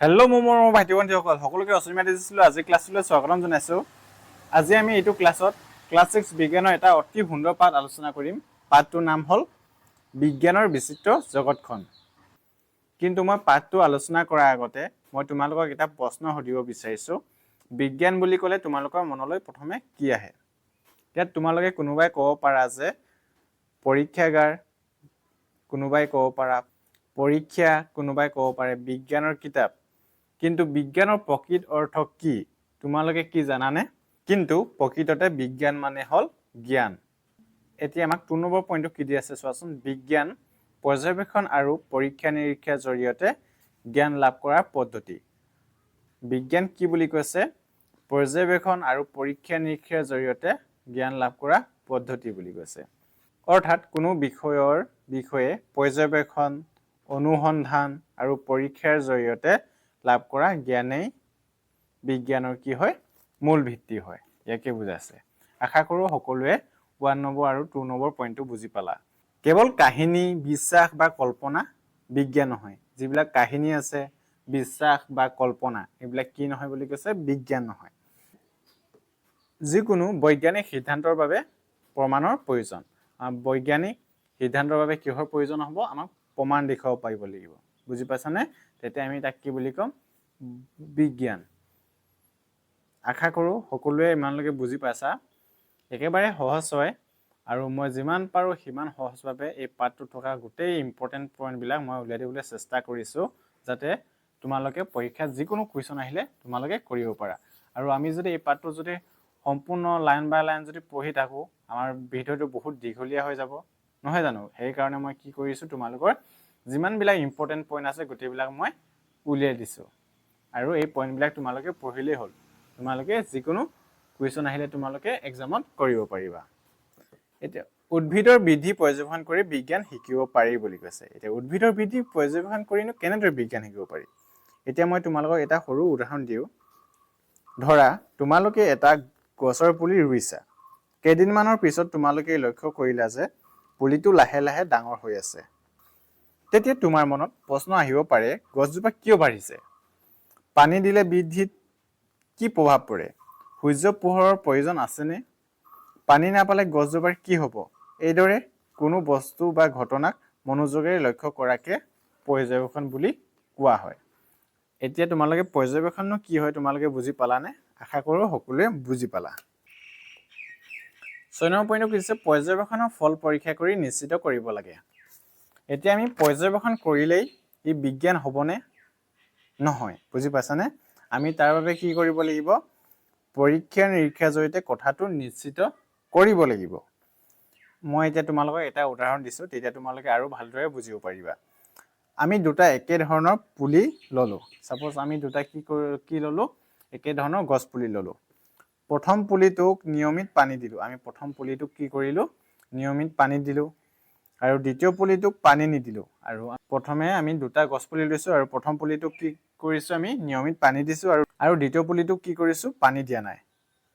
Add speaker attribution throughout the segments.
Speaker 1: Hello' মোৰ ভাইটি ভণ্টিসকল সকলোকে অসমীয়া দিছিলোঁ আজি ক্লাছলৈ স্বাগতম জনাইছোঁ। আজি আমি এইটো ক্লাছত ক্লাছ 6 বিজ্ঞানৰ এটা অতি সুন্দৰ পাঠ আলোচনা কৰিম। পাঠটোৰ নাম হ'ল বিজ্ঞানৰ বিচিত্ৰ জগতখন। কিন্তু মই পাঠটো আলোচনা কৰাৰ আগতে মই তোমালোকক এটা প্ৰশ্ন সুধিব বিচাৰিছোঁ। বিজ্ঞান বুলি ক'লে তোমালোকৰ মনলৈ প্ৰথমে কি আহে? ইয়াত তোমালোকে কোনোবাই ক'ব পাৰা যে পৰীক্ষাগাৰ, কোনোবাই ক'ব পাৰা পৰীক্ষা, কোনোবাই ক'ব পাৰে বিজ্ঞানৰ কিতাপ। কিন্তু বিজ্ঞানৰ প্ৰকৃত অৰ্থ কি তোমালোকে কি জানানে? কিন্তু প্ৰকৃততে বিজ্ঞান মানে হ'ল জ্ঞান। এতিয়া আমাক 2 নম্বৰ পইণ্টটো কি দি আছে চোৱাচোন। বিজ্ঞান পৰ্যবেক্ষণ আৰু পৰীক্ষা নিৰীক্ষাৰ জৰিয়তে জ্ঞান লাভ কৰাৰ পদ্ধতি। বিজ্ঞান কি বুলি কৈছে? পৰ্যবেক্ষণ আৰু পৰীক্ষা নিৰীক্ষাৰ জৰিয়তে জ্ঞান লাভ কৰা পদ্ধতি বুলি কৈছে। অৰ্থাৎ কোনো বিষয়ৰ বিষয়ে পৰ্যবেক্ষণ, অনুসন্ধান আৰু পৰীক্ষাৰ জৰিয়তে লাভ কৰা জ্ঞানেই বিজ্ঞানৰ কি হয়? মূল ভিত্তি হয়। ইয়াকে বুজাইছে। আশা কৰোঁ সকলোৱে 1 নম্বৰ আৰু 2 নম্বৰ পইণ্টটো বুজি পালা। কেৱল কাহিনী, বিশ্বাস বা কল্পনা বিজ্ঞান নহয়। যিবিলাক কাহিনী আছে, বিশ্বাস বা কল্পনা এইবিলাক কি নহয় বুলি কৈছে? বিজ্ঞান নহয়। যিকোনো বৈজ্ঞানিক সিদ্ধান্তৰ বাবে প্ৰমাণৰ প্ৰয়োজন। বৈজ্ঞানিক সিদ্ধান্তৰ বাবে কিহৰ প্ৰয়োজন হ'ব? আমাক প্ৰমাণ দেখুৱাব পাৰিব লাগিব। বুজি পাইছানে? তেতিয়া আমি তাক কি বুলি ক'ম? বিজ্ঞান। আশা কৰোঁ সকলোৱে ইমানলৈকে বুজি পাইছা। একেবাৰে সহজ হয় আৰু মই যিমান পাৰোঁ সিমান সহজভাৱে এই পাঠটোত থকা গোটেই ইম্পৰ্টেণ্ট পইণ্টবিলাক মই উলিয়াই দিবলৈ চেষ্টা কৰিছোঁ, যাতে তোমালোকে পৰীক্ষাত যিকোনো কুৱেশ্যন আহিলে তোমালোকে কৰিব পাৰা। আৰু আমি যদি এই পাঠটো যদি সম্পূৰ্ণ লাইন বাই লাইন যদি পঢ়ি থাকোঁ, আমাৰ ভিডিঅ'টো বহুত দীঘলীয়া হৈ যাব, নহয় জানো? সেইকাৰণে মই কি কৰিছোঁ, তোমালোকৰ যিমানবিলাক ইম্পৰ্টেণ্ট পইণ্ট আছে গোটেইবিলাক মই উলিয়াই দিছোঁ। আৰু এই পইণ্টবিলাক তোমালোকে পঢ়িলেই হ'ল। তোমালোকে যিকোনো কুৱেশ্যন আহিলে তোমালোকে এক্সামত কৰিব পাৰিবা। এতিয়া উদ্ভিদৰ বৃদ্ধি পৰ্যবেক্ষণ কৰি বিজ্ঞান শিকিব পাৰি বুলি কৈছে। এতিয়া উদ্ভিদৰ বৃদ্ধি পৰ্যবেক্ষণ কৰিনো কেনেদৰে বিজ্ঞান শিকিব পাৰি? এতিয়া মই তোমালোকক এটা সৰু উদাহৰণ দিওঁ। ধৰা তোমালোকে এটা গছৰ পুলি ৰুইছা। কেইদিনমানৰ পিছত তোমালোকে লক্ষ্য কৰিলা যে পুলিটো লাহে লাহে ডাঙৰ হৈ আছে। তেতিয়া তোমাৰ মনত প্ৰশ্ন আহিব পাৰে, গছজোপা কিয় বাঢ়িছে? পানী দিলে বৃদ্ধিত কি প্ৰভাৱ পৰে? সূৰ্য পোহৰৰ প্ৰয়োজন আছেনে? পানী নাপালে গছজোপাৰ কি হ'ব? এইদৰে কোনো বস্তু বা ঘটনাক মনোযোগেৰে লক্ষ্য কৰাকে পৰ্যবেক্ষণ বুলি কোৱা হয়। এতিয়া তোমালোকে পৰ্যবেক্ষণনো কি হয় তোমালোকে বুজি পালানে? আশা কৰোঁ সকলোৱে বুজি পালা। 6 নম্বৰ পইণ্টটো কি হৈছে? পৰ্যবেক্ষণৰ ফল পৰীক্ষা কৰি নিশ্চিত কৰিব লাগে। এতিয়া আমি পৰ্যবেক্ষণ কৰিলেই ই বিজ্ঞান হ'বনে? নহয়। বুজি পাইছানে? আমি তাৰ বাবে কি কৰিব লাগিব? পৰীক্ষা নিৰীক্ষাৰ জৰিয়তে কথাটো নিশ্চিত কৰিব লাগিব। মই এতিয়া তোমালোকক এটা উদাহৰণ দিছোঁ, তেতিয়া তোমালোকে আৰু ভালদৰে বুজিব পাৰিবা। আমি দুটা একে ধৰণৰ পুলি ল'লোঁ। ছাপ'জ আমি দুটা কি ল'লোঁ? একে ধৰণৰ গছ পুলি ল'লোঁ। প্ৰথম পুলিটোক নিয়মিত পানী দিলোঁ। আমি প্ৰথম পুলিটোক কি কৰিলোঁ? নিয়মিত পানী দিলোঁ। আৰু দ্বিতীয় পুলিটোক পানী নিদিলোঁ। আৰু প্ৰথমে আমি দুটা গছ পুলি লৈছোঁ আৰু প্ৰথম পুলিটোক কি কৰিছোঁ? আমি নিয়মিত পানী দিছোঁ আৰু দ্বিতীয় পুলিটোক কি কৰিছোঁ? পানী দিয়া নাই।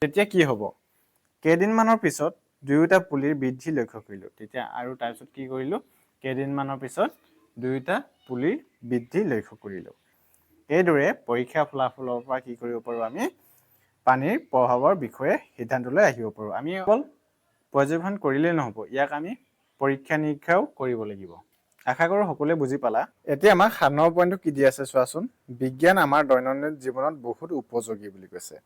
Speaker 1: তেতিয়া কি হ'ব? কেইদিনমানৰ পিছত দুয়োটা পুলিৰ বৃদ্ধি লক্ষ্য কৰিলোঁ। তেতিয়া আৰু তাৰপিছত কি কৰিলোঁ? কেইদিনমানৰ পিছত দুয়োটা পুলিৰ বৃদ্ধি লক্ষ্য কৰিলোঁ। এইদৰে পৰীক্ষা ফলাফলৰ পৰা কি কৰিব পাৰোঁ? আমি পানীৰ প্ৰভাৱৰ বিষয়ে সিদ্ধান্তলৈ আহিব পাৰোঁ। আমি অকল পৰ্যবেক্ষণ কৰিলেই নহ'ব, ইয়াক আমি পৰীক্ষা নিৰীক্ষাও কৰিব লাগিব। আশা কৰোঁ সকলোৱে বুজি পালা। এতিয়া আমাক 7 নম্বৰ পইণ্টটো কি দি আছে চোৱাচোন। বিজ্ঞান আমাৰ দৈনন্দিন জীৱনত বহুত উপযোগী বুলি কৈছে।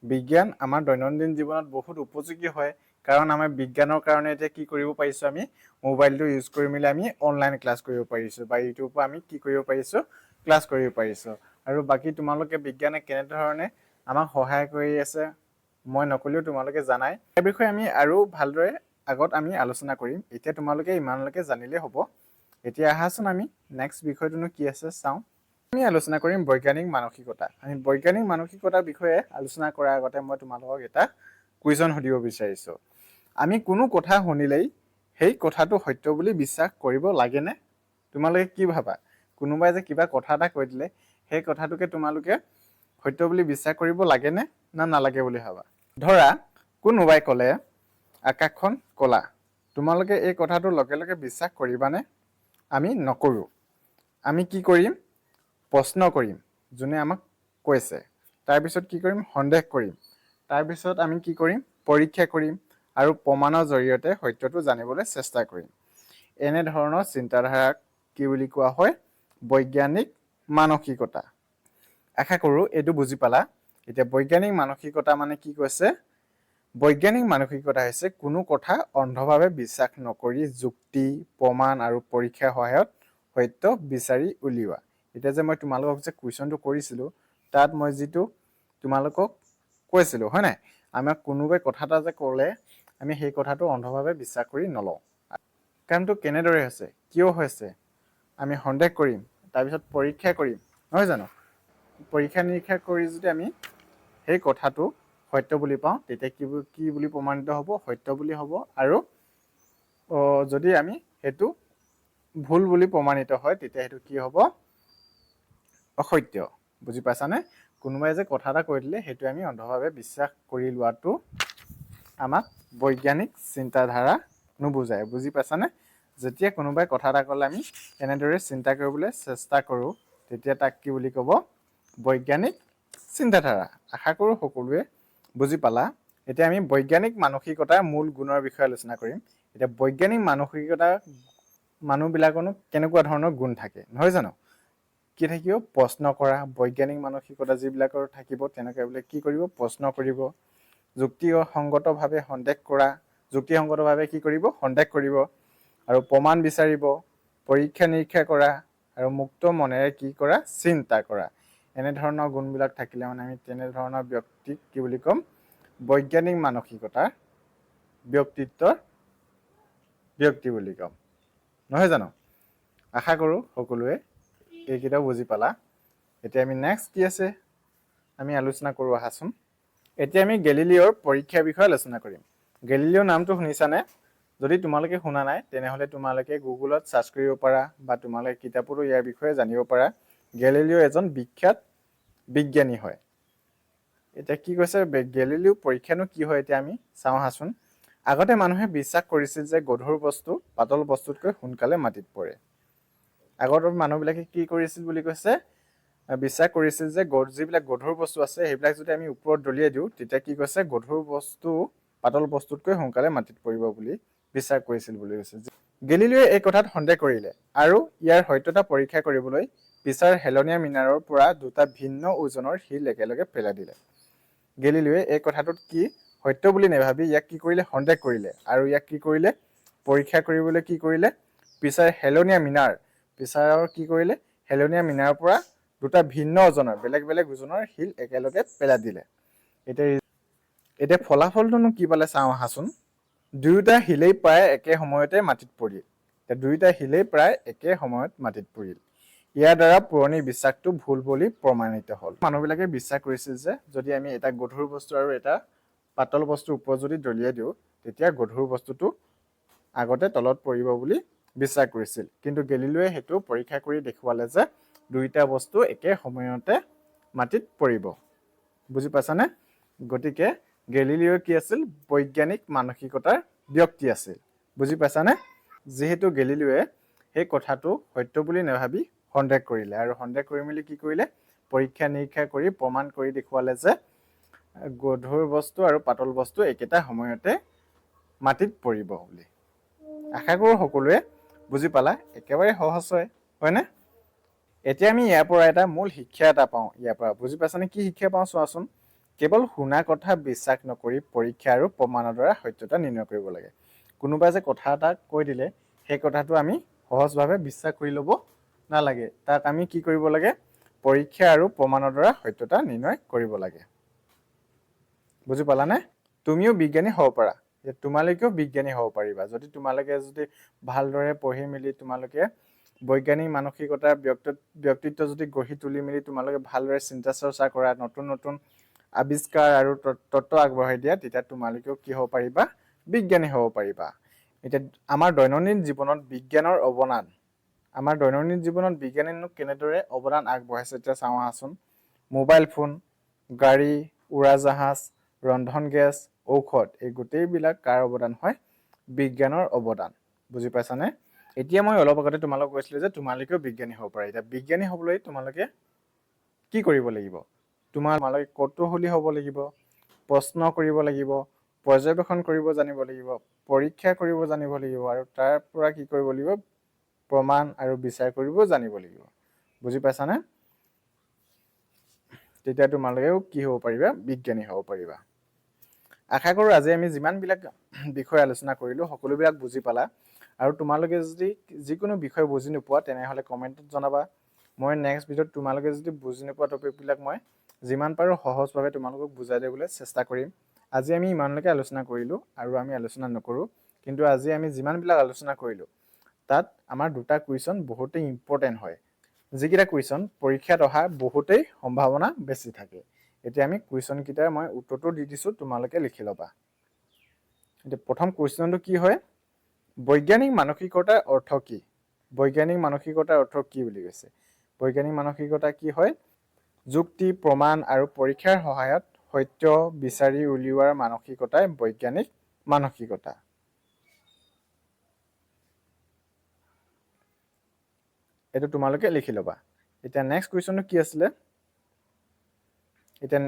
Speaker 1: বিজ্ঞান আমাৰ দৈনন্দিন জীৱনত বহুত উপযোগী হয়, কাৰণ আমাৰ বিজ্ঞানৰ কাৰণে এতিয়া কি কৰিব পাৰিছোঁ? আমি মোবাইলটো ইউজ কৰি মেলি আমি অনলাইন ক্লাছ কৰিব পাৰিছোঁ বা ইউটিউবৰ পৰা আমি কি কৰিব পাৰিছোঁ? ক্লাছ কৰিব পাৰিছোঁ। আৰু বাকী তোমালোকে বিজ্ঞানে কেনেধৰণে আমাক সহায় কৰি আছে মই নকলেও তোমালোকে জানাই। এই বিষয়ে আমি আৰু ভালদৰে আগত আমি আলোচনা কৰিম। এতিয়া তোমালোকে ইমানলৈকে জানিলে হ'ব। এতিয়া আহাচোন আমি নেক্সট বিষয়টোনো কি আছে চাওঁ। আমি আলোচনা কৰিম বৈজ্ঞানিক মানসিকতা। আমি বৈজ্ঞানিক মানসিকতাৰ বিষয়ে আলোচনা কৰাৰ আগতে মই তোমালোকক এটা কুৱেশ্যন সুধিব বিচাৰিছোঁ। আমি কোনো কথা শুনিলেই সেই কথাটো সত্য বুলি বিশ্বাস কৰিব লাগেনে? তোমালোকে কি ভাবা? কোনোবাই যে কিবা কথা এটা কৈ দিলে সেই কথাটোকে তোমালোকে সত্য বুলি বিশ্বাস কৰিব লাগেনে না নালাগে বুলি ভাবা? ধৰা কোনোবাই ক'লে আকাশখন ক'লা। তোমালোকে এই কথাটো লগে লগে বিশ্বাস কৰিবানে? আমি নকৰোঁ। আমি কি কৰিম? প্ৰশ্ন কৰিম। যোনে আমাক কৈছে। তাৰপিছত কি কৰিম? সন্দেহ কৰিম। তাৰপিছত আমি কি কৰিম? পৰীক্ষা কৰিম আৰু প্ৰমাণৰ জৰিয়তে সত্যটো জানিবলৈ চেষ্টা কৰিম। এনেধৰণৰ চিন্তাধাৰাক কি বুলি কোৱা হয়? বৈজ্ঞানিক মানসিকতা। আশা কৰোঁ এইটো বুজি পালা। এতিয়া বৈজ্ঞানিক মানসিকতা মানে কি কৈছে? বৈজ্ঞানিক মানসিকতা হৈছে কোনো কথা অন্ধভাৱে বিশ্বাস নকৰি যুক্তি, প্ৰমাণ আৰু পৰীক্ষাৰ সহায়ত সত্য বিচাৰি উলিওৱা। এতিয়া যে মই তোমালোকক যে কুৱেশ্যনটো কৰিছিলোঁ, তাত মই যিটো তোমালোকক কৈছিলোঁ, হয় নাই? আমাক কোনোবাই কথা এটা যে ক'লে আমি সেই কথাটো অন্ধভাৱে বিশ্বাস কৰি নলওঁ। কামটো কেনেদৰে হৈছে, কিয় হৈছে, আমি সন্দেহ কৰিম, তাৰপিছত পৰীক্ষা কৰিম, নহয় জানো? পৰীক্ষা নিৰীক্ষা কৰি যদি আমি সেই কথাটো সত্য বুলি পাওঁ, তেতিয়া কি বুলি প্ৰমাণিত হ'ব? সত্য বুলি হ'ব। আৰু যদি আমি সেইটো ভুল বুলি প্ৰমাণিত হয়, তেতিয়া সেইটো কি হ'ব? অসত্য। বুজি পাইছানে? কোনোবাই যে কথা এটা কৈ দিলে সেইটো আমি অন্ধভাৱে বিশ্বাস কৰি লোৱাটো আমাক বৈজ্ঞানিক চিন্তাধাৰা নুবুজায়। বুজি পাইছানে? যেতিয়া কোনোবাই কথা এটা ক'লে আমি এনেদৰে চিন্তা কৰিবলৈ চেষ্টা কৰোঁ, তেতিয়া তাক কি বুলি ক'ব? বৈজ্ঞানিক চিন্তাধাৰা। আশা কৰোঁ সকলোৱে বুজি পালা। এতিয়া আমি বৈজ্ঞানিক মানসিকতাৰ মূল গুণৰ বিষয়ে আলোচনা কৰিম। এতিয়া বৈজ্ঞানিক মানসিকতা মানুহবিলাকৰনো কেনেকুৱা ধৰণৰ গুণ থাকে, নহয় জানো? কি থাকিব? প্ৰশ্ন কৰা। বৈজ্ঞানিক মানসিকতা যিবিলাকৰ থাকিব তেনেকুৱা বোলে কি কৰিব? প্ৰশ্ন কৰিব। যুক্তিসংগতভাৱে সন্দেহ কৰা। যুক্তিসংগতভাৱে কি কৰিব? সন্দেহ কৰিব। আৰু প্ৰমাণ বিচাৰিব, পৰীক্ষা নিৰীক্ষা কৰা আৰু মুক্ত মনেৰে কি কৰা? চিন্তা কৰা। এনেধৰণৰ গুণবিলাক থাকিলে মানে আমি তেনেধৰণৰ ব্যক্তিক কি বুলি ক'ম? বৈজ্ঞানিক মানসিকতাৰ ব্যক্তিত্বৰ ব্যক্তি বুলি ক'ম, নহয় জানো? আশা কৰোঁ সকলোৱে এইকেইটাও বুজি পালা। এতিয়া আমি নেক্সট কি আছে আমি আলোচনা কৰোঁ আহাচোন। এতিয়া আমি গেলিলিঅ'ৰ পৰীক্ষাৰ বিষয়ে আলোচনা কৰিম। গেলিলিঅ' নামটো শুনিছানে? যদি তোমালোকে শুনা নাই তেনেহ'লে তোমালোকে গুগলত চাৰ্চ কৰিব পাৰা বা তোমালোকে কিতাপতো ইয়াৰ বিষয়ে জানিব পাৰা। গেলিলিঅ' এজন বিখ্যাত বিজ্ঞানী হয়। এতিয়া কি কৈছে? গেলিলিঅ' পৰীক্ষানো কি হয় এতিয়া আমি চাওঁ আহাচোন। আগতে মানুহে বিশ্বাস কৰিছিল যে গধুৰ বস্তু পাতল বস্তুতকৈ সোনকালে মাটিত পৰে। আগৰ মানুহবিলাকে কি কৰিছিল বুলি কৈছে? বিশ্বাস কৰিছিল যে যিবিলাক গধুৰ বস্তু আছে সেইবিলাক যদি আমি ওপৰত দলিয়াই দিওঁ, তেতিয়া কি কৈছে? গধুৰ বস্তু পাতল বস্তুতকৈ সোনকালে মাটিত পৰিব বুলি বিশ্বাস কৰিছিল বুলি কৈছে। গেলিলিঅ'ই এই কথাত সন্দেহ কৰিলে আৰু ইয়াৰ সত্যতা পৰীক্ষা কৰিবলৈ পিছাৰ হেলনীয়া মিনাৰৰ পৰা দুটা ভিন্ন ওজনৰ শিল একেলগে পেলাই দিলে। গেলিলিঅ'ই এই কথাটোত কি সত্য বুলি নাভাবি ইয়াক কি কৰিলে? সন্দেহ কৰিলে। আৰু ইয়াক কি কৰিলে? পৰীক্ষা কৰিবলৈ কি কৰিলে? পিছাৰ হেলনীয়া কি কৰিলে? হেলনীয়া মিনাৰৰ পৰা দুটা ভিন্ন ওজনৰ বেলেগ বেলেগ ওজনৰ শিল একেলগে পেলাই দিলে। এতিয়া ফলাফলটোনো কি পালে চাওঁ আহাচোন। দুয়োটা শিলেই প্ৰায় একে সময়তে মাটিত পৰিল। দুয়োটা শিলেই প্ৰায় একে সময়ত মাটিত পৰিল। ইয়াৰ দ্বাৰা পুৰণি বিশ্বাসটো ভুল বুলি প্ৰমাণিত হ'ল। মানুহবিলাকে বিশ্বাস কৰিছিল যে যদি আমি এটা গধুৰ বস্তু আৰু এটা পাতল বস্তুৰ ওপৰত যদি দলিয়াই দিওঁ, তেতিয়া গধুৰ বস্তুটো আগতে তলত পৰিব বুলি বিশ্বাস কৰিছিল। কিন্তু গেলিলিঅ'ই সেইটো পৰীক্ষা কৰি দেখুৱালে যে দুইটা বস্তু একে সময়তে মাটিত পৰিব। বুজি পাইছানে? গতিকে গেলিলিঅ' কি আছিল? বৈজ্ঞানিক মানসিকতাৰ ব্যক্তি আছিল। বুজি পাইছানে? যিহেতু গেলিলিঅ'য়ে সেই কথাটো সত্য বুলি নাভাবি সন্দেহ কৰিলে আৰু সন্দেহ কৰি মেলি কি কৰিলে? পৰীক্ষা নিৰীক্ষা কৰি প্ৰমাণ কৰি দেখুৱালে যে গধুৰ বস্তু আৰু পাতল বস্তু একেটা সময়তে মাটিত পৰিব বুলি। আশা কৰোঁ সকলোৱে বুজি পালা। একেবাৰে সহজ হয়নে? এতিয়া আমি ইয়াৰ পৰা এটা মূল শিক্ষা এটা পাওঁ। ইয়াৰ পৰা বুজি পাইছানে? কি শিক্ষা পাওঁ চোৱাচোন। কেৱল শুনা কথা বিশ্বাস নকৰি পৰীক্ষা আৰু প্ৰমাণৰ দ্বাৰা সত্যতা নিৰ্ণয় কৰিব লাগে। কোনোবাই যে কথা এটা কৈ দিলে সেই কথাটো আমি সহজভাৱে বিশ্বাস কৰি ল'ব নালাগে। তাক আমি কি কৰিব লাগে? পৰীক্ষা আৰু প্ৰমাণৰ দ্বাৰা সত্যতা নিৰ্ণয় কৰিব লাগে। বুজি পালানে? তুমিও বিজ্ঞানী হ'ব পাৰা। তোমালোকেও বিজ্ঞানী হ'ব পাৰিবা যদি তোমালোকে ভালদৰে পঢ়ি মেলি তোমালোকে বৈজ্ঞানিক মানসিকতাৰ ব্যক্তিত্ব যদি গঢ়ি তুলি মেলি তোমালোকে ভালদৰে চিন্তা চৰ্চা কৰা, নতুন নতুন আৱিষ্কাৰ আৰু তত্ত্ব আগবঢ়াই দিয়া, তেতিয়া তোমালোকেও কি হ'ব পাৰিবা? বিজ্ঞানী হ'ব পাৰিবা। এতিয়া আমাৰ দৈনন্দিন জীৱনত বিজ্ঞানৰ অৱদান কেনেদৰে অৱদান আগবঢ়াইছে এতিয়া চাওঁ আহাচোন। মোবাইল ফোন, গাড়ী, উৰাজাহাজ, ৰন্ধন গেছ, ঔষধ এই গোটেইবিলাক কাৰ অৱদান হয়? বিজ্ঞানৰ অৱদান। বুজি পাইছানে? এতিয়া মই অলপ আগতে তোমালোকক কৈছিলোঁ যে তোমালোকেও বিজ্ঞানী হ'ব পাৰা। এতিয়া বিজ্ঞানী হ'বলৈ তোমালোকে কি কৰিব লাগিব? তোমালোকে কৌতূহলী হ'ব লাগিব, প্ৰশ্ন কৰিব লাগিব, পৰ্যবেক্ষণ কৰিব জানিব লাগিব, পৰীক্ষা কৰিব জানিব লাগিব, আৰু তাৰ পৰা কি কৰিব লাগিব? প্ৰমাণ আৰু বিচাৰ কৰিব জানিব লাগিব। বুজি পাইছানে? তেতিয়া তোমালোকেও কি হ'ব পাৰিবা? বিজ্ঞানী হ'ব পাৰিবা। আশা কৰোঁ আজি আমি যিমানবিলাক বিষয় আলোচনা কৰিলোঁ সকলোবিলাক বুজি পালা। আৰু তোমালোকে যদি যিকোনো বিষয় বুজি নোপোৱা তেনেহ'লে কমেণ্টত জনাবা। মই নেক্সট ভিডিঅ'ত তোমালোকে যদি বুজি নোপোৱা টপিকবিলাক মই যিমান পাৰোঁ সহজভাৱে তোমালোকক বুজাই দিবলৈ চেষ্টা কৰিম। আজি আমি ইমানলৈকে আলোচনা কৰিলোঁ আৰু আমি আলোচনা নকৰোঁ, কিন্তু আজি আমি যিমানবিলাক আলোচনা কৰিলোঁ তাত আমাৰ দুটা কুৱেশ্যন বহুতেই ইম্পৰ্টেণ্ট হয়, যিকেইটা কুৱেশ্যন পৰীক্ষাত অহাৰ বহুতেই সম্ভাৱনা বেছি থাকে। এতিয়া আমি কুৱেশ্যনকেইটাৰ মই উত্তৰটো দি দিছোঁ, তোমালোকে লিখি ল'বা। এতিয়া প্ৰথম কুৱেশ্যনটো কি হয়? বৈজ্ঞানিক মানসিকতাৰ অৰ্থ কি? বৈজ্ঞানিক মানসিকতাৰ অৰ্থ কি বুলি কৈছে? বৈজ্ঞানিক মানসিকতা কি হয়? যুক্তি, প্ৰমাণ আৰু পৰীক্ষাৰ সহায়ত সত্য বিচাৰি উলিওৱাৰ মানসিকতাই বৈজ্ঞানিক মানসিকতা। এইটো তোমালোকে লিখি ল'বা। এতিয়া নেক্সট কুৱেশ্যনটো কি আছিলে? এতিয়া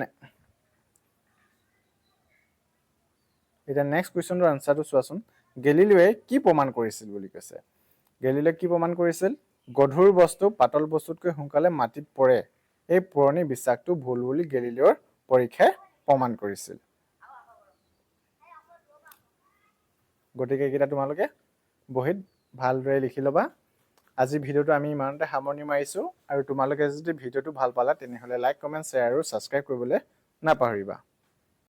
Speaker 1: নেক্সট কুৱেশ্যনটোৰ আনচাৰটো চোৱাচোন। গেলিলিওৱে কি প্ৰমাণ কৰিছিল বুলি কৈছে? গেলিলিওৱে কি প্ৰমাণ কৰিছিল? গধুৰ বস্তু পাতল বস্তুতকৈ সোনকালে মাটিত পৰে, এই পুৰণি বিশ্বাসটো ভুল বুলি গেলিলিওৰ পৰীক্ষাই প্ৰমাণ কৰিছিল। গতিকে এইকেইটা তোমালোকে বহীত ভালদৰে লিখি ল'বা। আজি ভিডিঅ'টো আমি ইমানতে সামৰণি মাৰিছোঁ, আৰু তোমালোকে যদি ভিডিঅ'টো ভাল পালা তেনেহ'লে লাইক, কমেণ্ট, শ্বেয়াৰ আৰু ছাবস্ক্ৰাইব কৰিবলৈ নাপাহৰিবা।